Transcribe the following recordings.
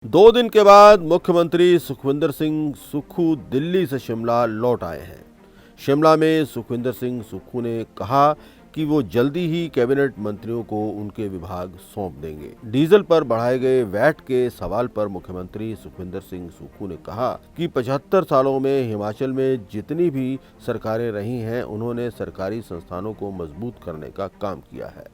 2 दिन के बाद मुख्यमंत्री सुखविंदर सिंह सुक्खू दिल्ली से शिमला लौट आए हैं। शिमला में सुखविंदर सिंह सुक्खू ने कहा कि वो जल्दी ही कैबिनेट मंत्रियों को उनके विभाग सौंप देंगे। डीजल पर बढ़ाए गए वैट के सवाल पर मुख्यमंत्री सुखविंदर सिंह सुक्खू ने कहा कि 75 सालों में हिमाचल में जितनी भी सरकारें रही हैं, उन्होंने सरकारी संस्थानों को मजबूत करने का काम किया है,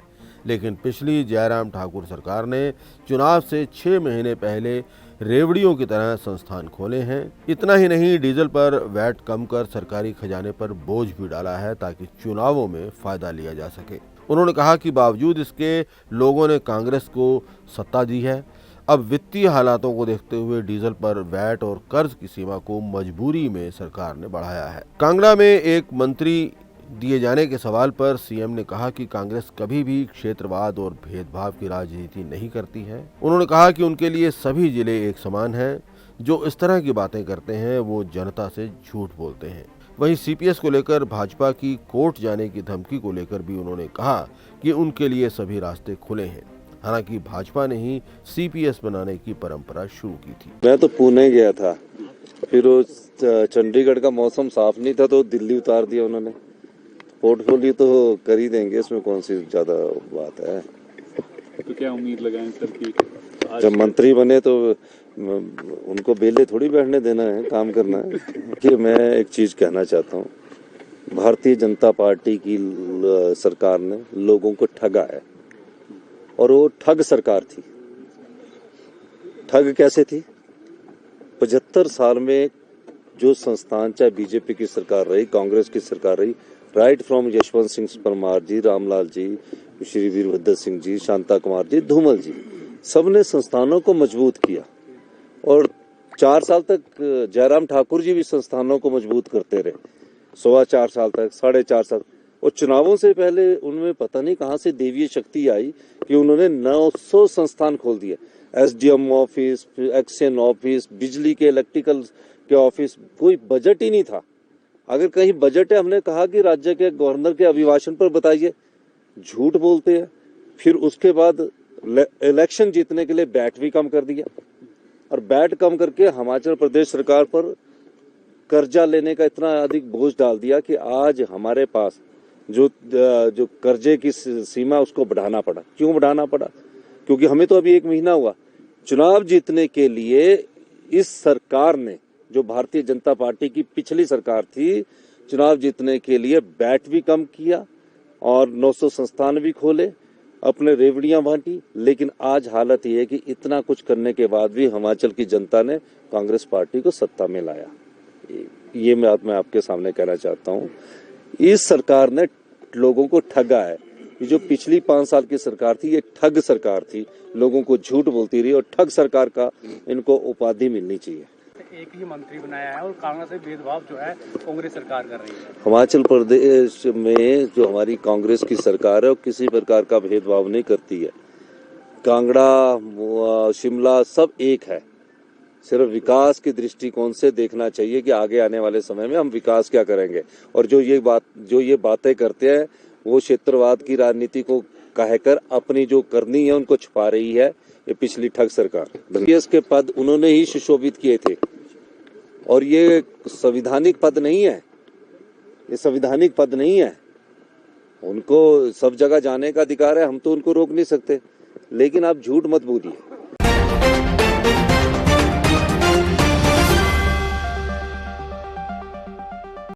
लेकिन पिछली जयराम ठाकुर सरकार ने चुनाव से 6 महीने पहले रेवड़ियों की तरह संस्थान खोले हैं। इतना ही नहीं, डीजल पर वैट कम कर सरकारी खजाने पर बोझ भी डाला है ताकि चुनावों में फायदा लिया जा सके। उन्होंने कहा कि बावजूद इसके लोगों ने कांग्रेस को सत्ता दी है। अब वित्तीय हालातों को देखते हुए डीजल पर वैट और कर्ज की सीमा को मजबूरी में सरकार ने बढ़ाया है। कांगड़ा में एक मंत्री दिए जाने के सवाल पर सीएम ने कहा कि कांग्रेस कभी भी क्षेत्रवाद और भेदभाव की राजनीति नहीं करती है। उन्होंने कहा कि उनके लिए सभी जिले एक समान हैं। जो इस तरह की बातें करते हैं वो जनता से झूठ बोलते हैं। वहीं सीपीएस को लेकर भाजपा की कोर्ट जाने की धमकी को लेकर भी उन्होंने कहा कि उनके लिए सभी रास्ते खुले हैं। हालांकि भाजपा ने ही सीपीएस बनाने की परंपरा शुरू की थी। मैं तो पुणे गया था, फिर वो चंडीगढ़ का मौसम साफ नहीं था तो दिल्ली उतार दिया उन्होंने। पोर्टफोलियो तो कर ही देंगे, इसमें कौन सी ज्यादा बात है। तो क्या उम्मीद लगाएं सर कि जब मंत्री बने तो उनको बेले थोड़ी बैठने देना है, काम करना है। कि मैं एक चीज कहना चाहता हूँ, भारतीय जनता पार्टी की सरकार ने लोगों को ठगा है और वो ठग सरकार थी। ठग कैसे थी? 75 साल में जो संस्थान, चाहे बीजेपी की सरकार रही, कांग्रेस की सरकार रही, राइट फ्रॉम यशवंत सिंह परमार जी, रामलाल जी, श्री वीरभद्र सिंह जी, शांता कुमार जी, धूमल जी, सबने संस्थानों को मजबूत किया। और 4 साल तक जयराम ठाकुर जी भी संस्थानों को मजबूत करते रहे, 4.25 साल तक, 4.5 साल। और चुनावों से पहले उनमें पता नहीं कहां से देवीय शक्ति आई कि उन्होंने 900 संस्थान खोल दिए। एसडीएम ऑफिस, एक्शन ऑफिस, बिजली के, इलेक्ट्रिकल के ऑफिस, कोई बजट ही नहीं था। अगर कहीं बजट है, हमने कहा कि राज्य के गवर्नर के अभिभाषण पर बताइए, झूठ बोलते हैं। फिर उसके बाद इलेक्शन जीतने के लिए बैट भी कम कर दिया और बैट कम करके हिमाचल प्रदेश सरकार पर कर्जा लेने का इतना अधिक बोझ डाल दिया कि आज हमारे पास जो कर्जे की सीमा उसको बढ़ाना पड़ा। क्यों बढ़ाना पड़ा? क्योंकि हमें तो अभी 1 महीना हुआ। चुनाव जीतने के लिए इस सरकार ने, जो भारतीय जनता पार्टी की पिछली सरकार थी, चुनाव जीतने के लिए बैट भी कम किया और 900 संस्थान भी खोले, अपने रेवड़ियां बांटी। लेकिन आज हालत ये है कि इतना कुछ करने के बाद भी हिमाचल की जनता ने कांग्रेस पार्टी को सत्ता में लाया। ये मैं आपके सामने कहना चाहता हूँ, इस सरकार ने लोगों को ठगा है। ये जो पिछली 5 साल की सरकार थी, ये ठग सरकार थी, लोगों को झूठ बोलती रही और ठग सरकार का इनको उपाधि मिलनी चाहिए। एक ही मंत्री बनाया है और कांग्रेस से भेदभाव जो है कांग्रेस सरकार कर रही है। हिमाचल प्रदेश में जो हमारी कांग्रेस की सरकार है वो किसी प्रकार का भेदभाव नहीं करती है। कांगड़ा, शिमला सब एक है। सिर्फ विकास की दृष्टिकोण से देखना चाहिए कि आगे आने वाले समय में हम विकास क्या करेंगे। और जो ये बातें करते हैं वो क्षेत्रवाद की राजनीति को कहकर अपनी जो करनी है उनको छुपा रही है ये पिछली ठग सरकार। सीपीएस के पद उन्होंने ही सुशोभित किए थे और ये संवैधानिक पद नहीं है, ये संवैधानिक पद नहीं है। उनको सब जगह जाने का अधिकार है, हम तो उनको रोक नहीं सकते। लेकिन आप झूठ मत बोलिए।